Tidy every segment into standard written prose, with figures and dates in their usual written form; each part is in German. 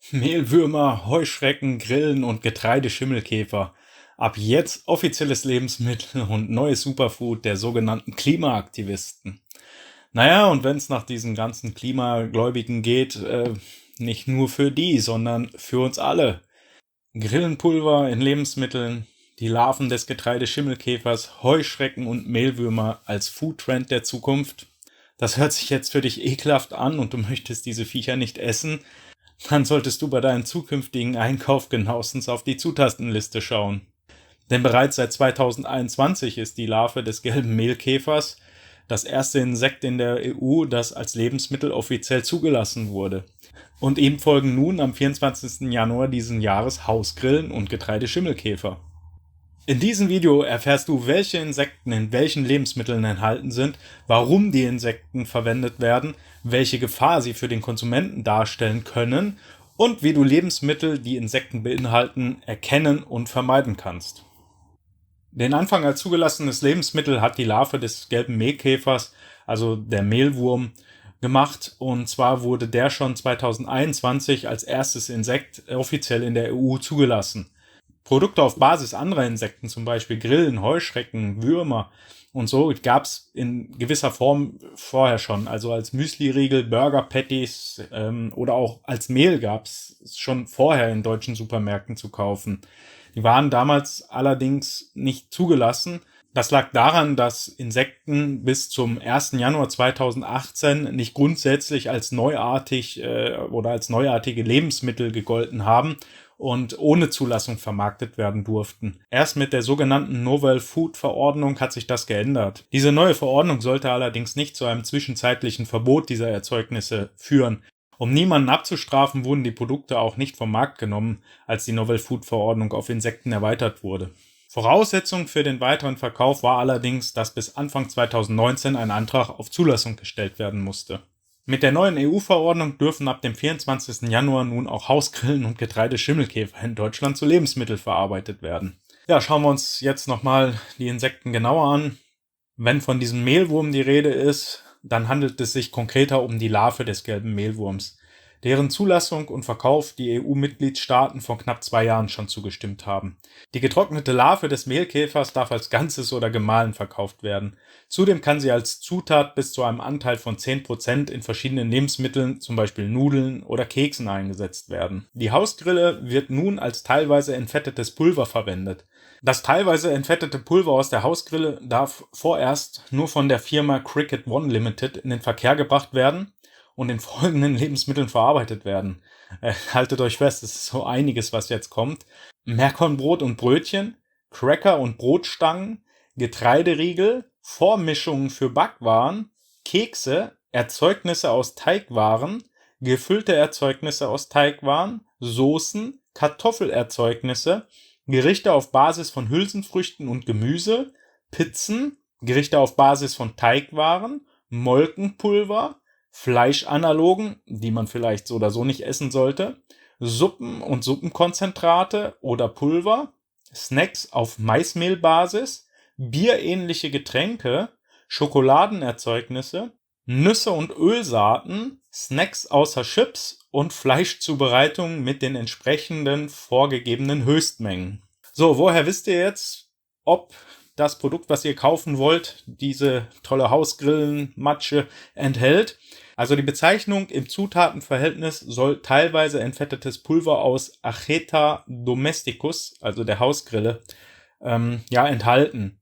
Mehlwürmer, Heuschrecken, Grillen und Getreideschimmelkäfer. Ab jetzt offizielles Lebensmittel und neues Superfood der sogenannten Klimaaktivisten. Naja, und wenn es nach diesen ganzen Klimagläubigen geht, nicht nur für die, sondern für uns alle. Grillenpulver in Lebensmitteln, die Larven des Getreideschimmelkäfers, Heuschrecken und Mehlwürmer als Foodtrend der Zukunft. Das hört sich jetzt für dich ekelhaft an und du möchtest diese Viecher nicht essen, dann solltest du bei deinem zukünftigen Einkauf genauestens auf die Zutatenliste schauen. Denn bereits seit 2021 ist die Larve des gelben Mehlkäfers das erste Insekt in der EU, das als Lebensmittel offiziell zugelassen wurde. Und ihm folgen nun am 24. Januar diesen Jahres Hausgrillen und Getreideschimmelkäfer. In diesem Video erfährst du, welche Insekten in welchen Lebensmitteln enthalten sind, warum die Insekten verwendet werden, welche Gefahr sie für den Konsumenten darstellen können und wie du Lebensmittel, die Insekten beinhalten, erkennen und vermeiden kannst. Den Anfang als zugelassenes Lebensmittel hat die Larve des gelben Mehlkäfers, also der Mehlwurm, gemacht, und zwar wurde der schon 2021 als erstes Insekt offiziell in der EU zugelassen. Produkte auf Basis anderer Insekten, zum Beispiel Grillen, Heuschrecken, Würmer und so, gab es in gewisser Form vorher schon. Also als Müsli-Riegel, Burger-Patties oder auch als Mehl gab es schon vorher in deutschen Supermärkten zu kaufen. Die waren damals allerdings nicht zugelassen. Das lag daran, dass Insekten bis zum 1. Januar 2018 nicht grundsätzlich als neuartig oder als neuartige Lebensmittel gegolten haben und ohne Zulassung vermarktet werden durften. Erst mit der sogenannten Novel Food Verordnung hat sich das geändert. Diese neue Verordnung sollte allerdings nicht zu einem zwischenzeitlichen Verbot dieser Erzeugnisse führen. Um niemanden abzustrafen, wurden die Produkte auch nicht vom Markt genommen, als die Novel Food Verordnung auf Insekten erweitert wurde. Voraussetzung für den weiteren Verkauf war allerdings, dass bis Anfang 2019 ein Antrag auf Zulassung gestellt werden musste. Mit der neuen EU-Verordnung dürfen ab dem 24. Januar nun auch Hausgrillen und Getreideschimmelkäfer in Deutschland zu Lebensmitteln verarbeitet werden. Ja, schauen wir uns jetzt nochmal die Insekten genauer an. Wenn von diesem Mehlwurm die Rede ist, dann handelt es sich konkreter um die Larve des gelben Mehlwurms, deren Zulassung und Verkauf die EU-Mitgliedstaaten vor knapp 2 Jahren schon zugestimmt haben. Die getrocknete Larve des Mehlkäfers darf als Ganzes oder gemahlen verkauft werden. Zudem kann sie als Zutat bis zu einem Anteil von 10% in verschiedenen Lebensmitteln, zum Beispiel Nudeln oder Keksen, eingesetzt werden. Die Hausgrille wird nun als teilweise entfettetes Pulver verwendet. Das teilweise entfettete Pulver aus der Hausgrille darf vorerst nur von der Firma Cricket One Limited in den Verkehr gebracht werden und in folgenden Lebensmitteln verarbeitet werden. Haltet euch fest, es ist so einiges, was jetzt kommt. Meerkornbrot und Brötchen, Cracker und Brotstangen, Getreideriegel, Vormischungen für Backwaren, Kekse, Erzeugnisse aus Teigwaren, gefüllte Erzeugnisse aus Teigwaren, Soßen, Kartoffelerzeugnisse, Gerichte auf Basis von Hülsenfrüchten und Gemüse, Pizzen, Gerichte auf Basis von Teigwaren, Molkenpulver, Fleischanalogen, die man vielleicht so oder so nicht essen sollte, Suppen und Suppenkonzentrate oder Pulver, Snacks auf Maismehlbasis, bierähnliche Getränke, Schokoladenerzeugnisse, Nüsse und Ölsaaten, Snacks außer Chips und Fleischzubereitungen mit den entsprechenden vorgegebenen Höchstmengen. So, woher wisst ihr jetzt, ob das Produkt, was ihr kaufen wollt, diese tolle Hausgrillenmatsche enthält? Also die Bezeichnung im Zutatenverhältnis soll teilweise entfettetes Pulver aus Acheta domesticus, also der Hausgrille, enthalten.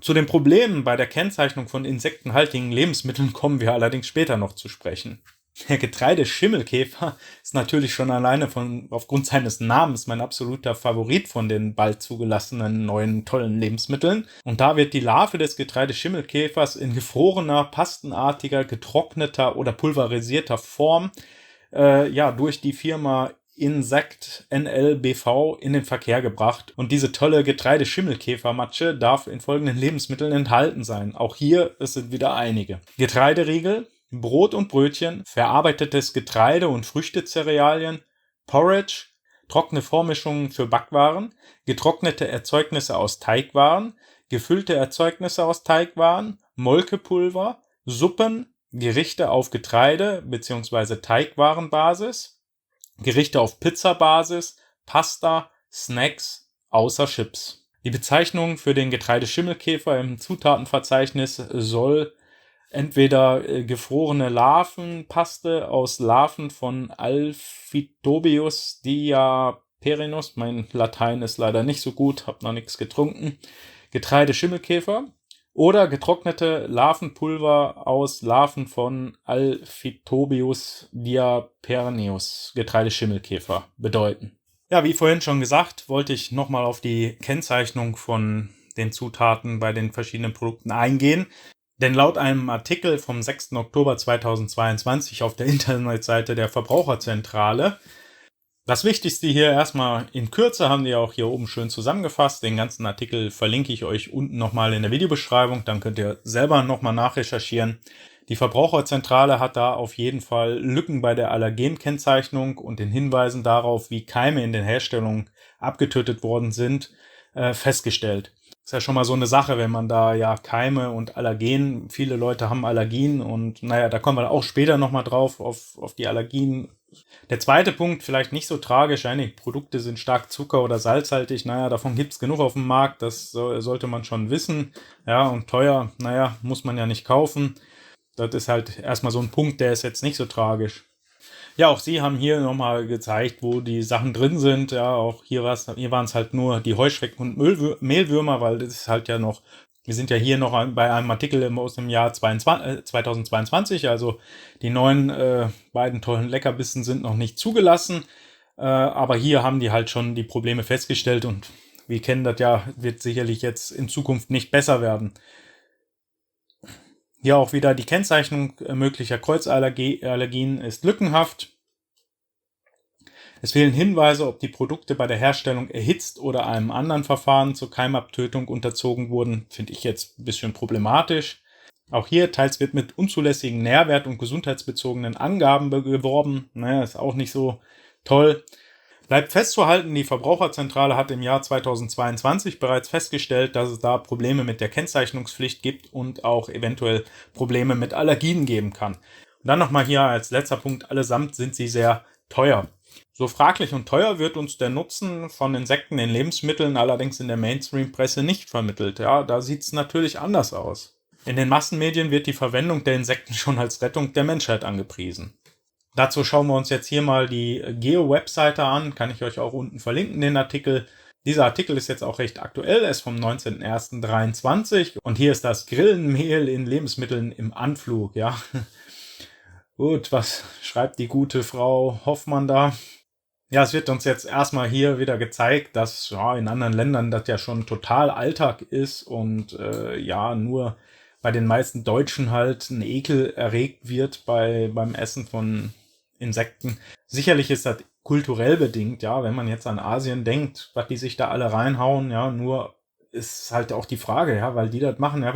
Zu den Problemen bei der Kennzeichnung von insektenhaltigen Lebensmitteln kommen wir allerdings später noch zu sprechen. Der Getreideschimmelkäfer ist natürlich schon alleine aufgrund seines Namens mein absoluter Favorit von den bald zugelassenen neuen tollen Lebensmitteln. Und da wird die Larve des Getreideschimmelkäfers in gefrorener, pastenartiger, getrockneter oder pulverisierter Form durch die Firma Insect NLBV in den Verkehr gebracht. Und diese tolle Getreideschimmelkäfermatsche darf in folgenden Lebensmitteln enthalten sein. Auch hier, es sind wieder einige. Getreideriegel, Brot und Brötchen, verarbeitetes Getreide und Früchtezerealien, Porridge, trockene Vormischungen für Backwaren, getrocknete Erzeugnisse aus Teigwaren, gefüllte Erzeugnisse aus Teigwaren, Molkepulver, Suppen, Gerichte auf Getreide- bzw. Teigwarenbasis, Gerichte auf Pizzabasis, Pasta, Snacks außer Chips. Die Bezeichnung für den Getreideschimmelkäfer im Zutatenverzeichnis soll entweder gefrorene Larvenpaste aus Larven von Alphitobius diaperinus, mein Latein ist leider nicht so gut, hab noch nichts getrunken, Getreideschimmelkäfer, oder getrocknete Larvenpulver aus Larven von Alphitobius diapernius, Getreideschimmelkäfer, bedeuten. Ja, wie vorhin schon gesagt, wollte ich nochmal auf die Kennzeichnung von den Zutaten bei den verschiedenen Produkten eingehen. Denn laut einem Artikel vom 6. Oktober 2022 auf der Internetseite der Verbraucherzentrale, das Wichtigste hier erstmal in Kürze, haben die auch hier oben schön zusammengefasst. Den ganzen Artikel verlinke ich euch unten nochmal in der Videobeschreibung, dann könnt ihr selber nochmal nachrecherchieren. Die Verbraucherzentrale hat da auf jeden Fall Lücken bei der Allergenkennzeichnung und den Hinweisen darauf, wie Keime in den Herstellungen abgetötet worden sind, festgestellt. Ist ja schon mal so eine Sache, wenn man da ja Keime und Allergen, viele Leute haben Allergien und naja, da kommen wir auch später nochmal drauf, auf die Allergien. Der zweite Punkt, vielleicht nicht so tragisch, einige Produkte sind stark zucker- oder salzhaltig, naja, davon gibt's genug auf dem Markt, das sollte man schon wissen, ja, und teuer, naja, muss man ja nicht kaufen. Das ist halt erstmal so ein Punkt, der ist jetzt nicht so tragisch. Ja, auch sie haben hier nochmal gezeigt, wo die Sachen drin sind. Ja, auch hier waren es halt nur die Heuschrecken und Mehlwürmer, weil das ist halt ja noch, wir sind ja hier noch bei einem Artikel aus dem Jahr 2022, also die neuen beiden tollen Leckerbissen sind noch nicht zugelassen, aber hier haben die halt schon die Probleme festgestellt und wir kennen das ja, wird sicherlich jetzt in Zukunft nicht besser werden. Hier auch wieder die Kennzeichnung möglicher Kreuzallergien ist lückenhaft. Es fehlen Hinweise, ob die Produkte bei der Herstellung erhitzt oder einem anderen Verfahren zur Keimabtötung unterzogen wurden. Finde ich jetzt ein bisschen problematisch. Auch hier teils wird mit unzulässigen Nährwert- und gesundheitsbezogenen Angaben geworben. Naja, ist auch nicht so toll. Bleibt festzuhalten, die Verbraucherzentrale hat im Jahr 2022 bereits festgestellt, dass es da Probleme mit der Kennzeichnungspflicht gibt und auch eventuell Probleme mit Allergien geben kann. Und dann nochmal hier als letzter Punkt, allesamt sind sie sehr teuer. So fraglich und teuer wird uns der Nutzen von Insekten in Lebensmitteln allerdings in der Mainstream-Presse nicht vermittelt. Ja, da sieht es natürlich anders aus. In den Massenmedien wird die Verwendung der Insekten schon als Rettung der Menschheit angepriesen. Dazu schauen wir uns jetzt hier mal die Geo-Webseite an, kann ich euch auch unten verlinken, den Artikel. Dieser Artikel ist jetzt auch recht aktuell, er ist vom 19.01.23 und hier ist das Grillenmehl in Lebensmitteln im Anflug, ja. Gut, was schreibt die gute Frau Hoffmann da? Ja, es wird uns jetzt erstmal hier wieder gezeigt, dass ja, in anderen Ländern das ja schon total Alltag ist und ja, nur bei den meisten Deutschen halt ein Ekel erregt wird beim Essen von Insekten. Sicherlich ist das kulturell bedingt, ja, wenn man jetzt an Asien denkt, was die sich da alle reinhauen, ja, nur ist halt auch die Frage, ja, weil die das machen, ja,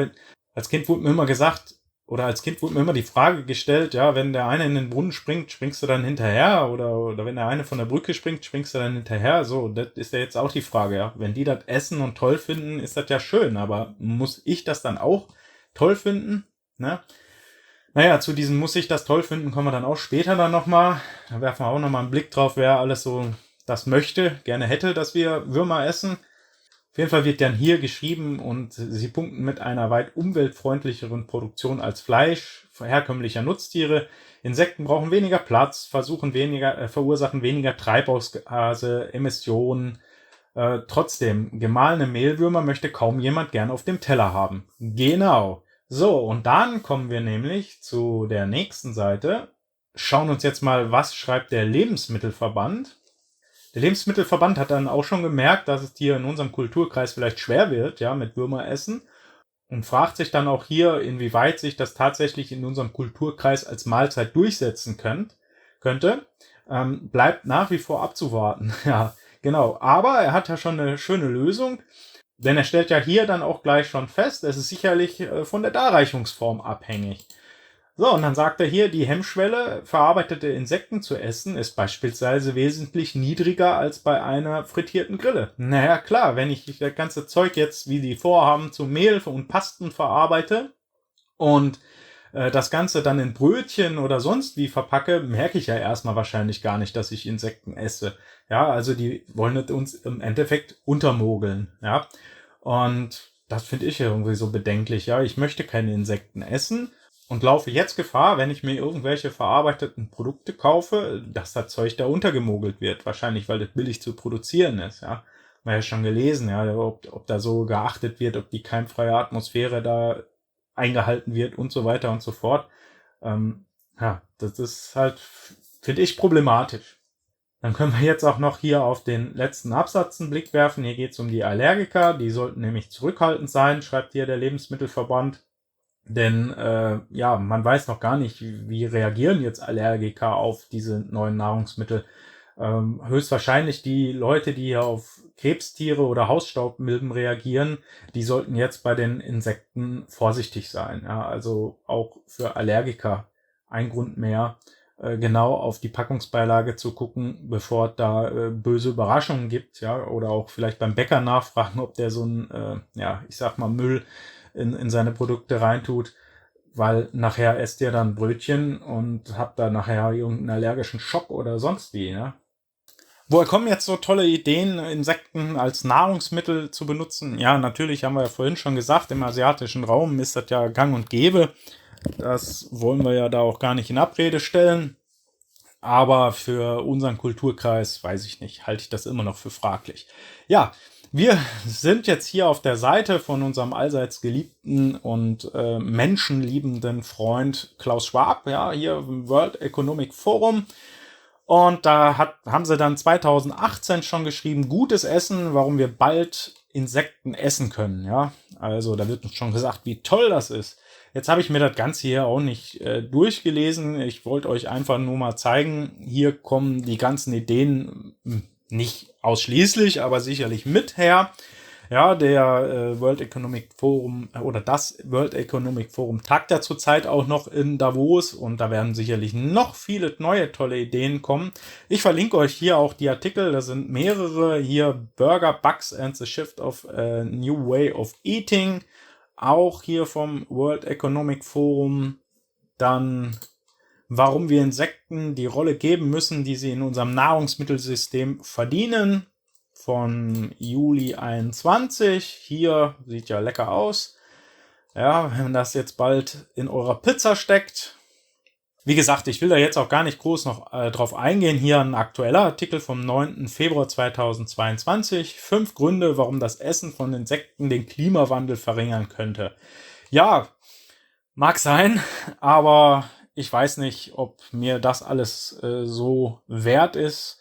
als Kind wurde mir immer gesagt, oder als Kind wurde mir immer die Frage gestellt, ja, wenn der eine in den Brunnen springt, springst du dann hinterher? Oder wenn der eine von der Brücke springt, springst du dann hinterher? So, das ist ja jetzt auch die Frage, ja. Wenn die das essen und toll finden, ist das ja schön, aber muss ich das dann auch toll finden? Ne? Naja, zu diesem muss ich das toll finden, kommen wir dann auch später dann nochmal. Da werfen wir auch nochmal einen Blick drauf, wer alles so das möchte, gerne hätte, dass wir Würmer essen. Auf jeden Fall wird dann hier geschrieben und sie punkten mit einer weit umweltfreundlicheren Produktion als Fleisch herkömmlicher Nutztiere. Insekten brauchen weniger Platz, verursachen weniger Treibhausgase, Emissionen. Trotzdem, gemahlene Mehlwürmer möchte kaum jemand gern auf dem Teller haben. Genau. So, und dann kommen wir nämlich zu der nächsten Seite. Schauen uns jetzt mal, was schreibt der Lebensmittelverband. Der Lebensmittelverband hat dann auch schon gemerkt, dass es hier in unserem Kulturkreis vielleicht schwer wird, ja, mit Würmeressen und fragt sich dann auch hier, inwieweit sich das tatsächlich in unserem Kulturkreis als Mahlzeit durchsetzen könnte. Bleibt nach wie vor abzuwarten. Ja, genau. Aber er hat ja schon eine schöne Lösung, denn er stellt ja hier dann auch gleich schon fest, es ist sicherlich von der Darreichungsform abhängig. So, und dann sagt er hier, die Hemmschwelle, verarbeitete Insekten zu essen, ist beispielsweise wesentlich niedriger als bei einer frittierten Grille. Naja, klar, wenn ich das ganze Zeug jetzt, wie die vorhaben, zu Mehl und Pasten verarbeite und das Ganze dann in Brötchen oder sonst wie verpacke, merke ich ja erstmal wahrscheinlich gar nicht, dass ich Insekten esse. Ja, also die wollen uns im Endeffekt untermogeln. Ja, und das finde ich irgendwie so bedenklich. Ja, ich möchte keine Insekten essen und laufe jetzt Gefahr, wenn ich mir irgendwelche verarbeiteten Produkte kaufe, dass das Zeug da untergemogelt wird. Wahrscheinlich, weil das billig zu produzieren ist. Ja, man ja schon gelesen, ja, ob da so geachtet wird, ob die keimfreie Atmosphäre da eingehalten wird und so weiter und so fort. Ja, das ist halt, finde ich, problematisch. Dann können wir jetzt auch noch hier auf den letzten Absatz einen Blick werfen. Hier geht es um die Allergiker. Die sollten nämlich zurückhaltend sein, schreibt hier der Lebensmittelverband. Denn ja, man weiß noch gar nicht, wie reagieren jetzt Allergiker auf diese neuen Nahrungsmittel. Höchstwahrscheinlich die Leute, die hier auf Krebstiere oder Hausstaubmilben reagieren, die sollten jetzt bei den Insekten vorsichtig sein. Ja, also auch für Allergiker ein Grund mehr, genau auf die Packungsbeilage zu gucken, bevor es da böse Überraschungen gibt, ja, oder auch vielleicht beim Bäcker nachfragen, ob der so ein, ja, ich sag mal, Müll in seine Produkte reintut, weil nachher esst ihr dann Brötchen und habt da nachher irgendeinen allergischen Schock oder sonst wie, ne? Woher kommen jetzt so tolle Ideen, Insekten als Nahrungsmittel zu benutzen? Ja, natürlich haben wir ja vorhin schon gesagt, im asiatischen Raum ist das ja gang und gäbe. Das wollen wir ja da auch gar nicht in Abrede stellen. Aber für unseren Kulturkreis, weiß ich nicht, halte ich das immer noch für fraglich. Ja, wir sind jetzt hier auf der Seite von unserem allseits geliebten und menschenliebenden Freund Klaus Schwab, ja, hier im World Economic Forum. Und da haben sie dann 2018 schon geschrieben, gutes Essen, warum wir bald Insekten essen können. Ja, also da wird uns schon gesagt, wie toll das ist. Jetzt habe ich mir das Ganze hier auch nicht durchgelesen. Ich wollte euch einfach nur mal zeigen, hier kommen die ganzen Ideen nicht ausschließlich, aber sicherlich mit her. Ja, der World Economic Forum oder das World Economic Forum tagt ja zurzeit auch noch in Davos und da werden sicherlich noch viele neue tolle Ideen kommen. Ich verlinke euch hier auch die Artikel, da sind mehrere hier: Burger, Bugs and the Shift of a New Way of Eating, auch hier vom World Economic Forum. Dann warum wir Insekten die Rolle geben müssen, die sie in unserem Nahrungsmittelsystem verdienen, von Juli 21. Hier sieht ja lecker aus. Ja, wenn das jetzt bald in eurer Pizza steckt. Wie gesagt, ich will da jetzt auch gar nicht groß noch drauf eingehen. Hier ein aktueller Artikel vom 9. Februar 2022. 5 Gründe, warum das Essen von Insekten den Klimawandel verringern könnte. Ja, mag sein, aber ich weiß nicht, ob mir das alles so wert ist,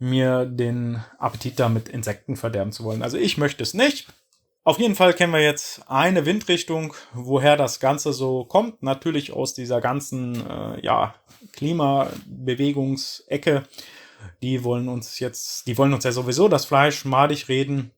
mir den Appetit da mit Insekten verderben zu wollen. Also ich möchte es nicht. Auf jeden Fall kennen wir jetzt eine Windrichtung, woher das Ganze so kommt. Natürlich aus dieser ganzen Klimabewegungsecke. Die wollen uns ja sowieso das Fleisch madig reden,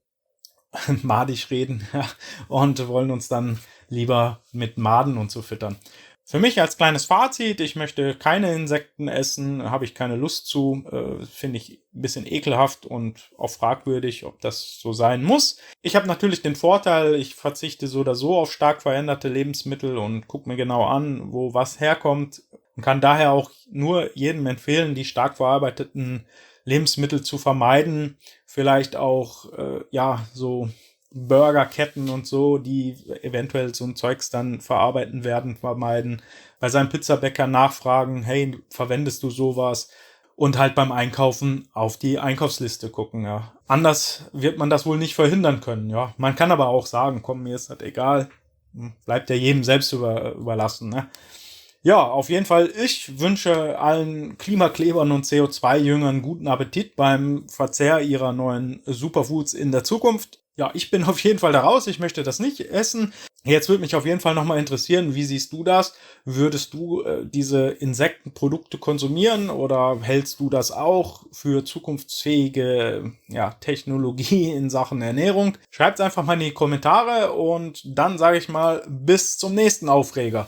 ja, und wollen uns dann lieber mit Maden und so füttern. Für mich als kleines Fazit, ich möchte keine Insekten essen, habe ich keine Lust zu, finde ich ein bisschen ekelhaft und auch fragwürdig, ob das so sein muss. Ich habe natürlich den Vorteil, ich verzichte so oder so auf stark veränderte Lebensmittel und gucke mir genau an, wo was herkommt und kann daher auch nur jedem empfehlen, die stark verarbeiteten Lebensmittel zu vermeiden. Vielleicht auch, so Burgerketten und so, die eventuell so ein Zeugs dann verarbeiten werden, vermeiden. Bei seinem Pizzabäcker nachfragen, hey, verwendest du sowas? Und halt beim Einkaufen auf die Einkaufsliste gucken, ja. Anders wird man das wohl nicht verhindern können, ja. Man kann aber auch sagen, komm, mir ist das egal. Bleibt ja jedem selbst überlassen, ne? Ja, auf jeden Fall, ich wünsche allen Klimaklebern und CO2-Jüngern guten Appetit beim Verzehr ihrer neuen Superfoods in der Zukunft. Ja, ich bin auf jeden Fall da raus, ich möchte das nicht essen. Jetzt würde mich auf jeden Fall nochmal interessieren, wie siehst du das? Würdest du diese Insektenprodukte konsumieren oder hältst du das auch für zukunftsfähige Technologie in Sachen Ernährung? Schreibt es einfach mal in die Kommentare und dann sage ich mal, bis zum nächsten Aufreger.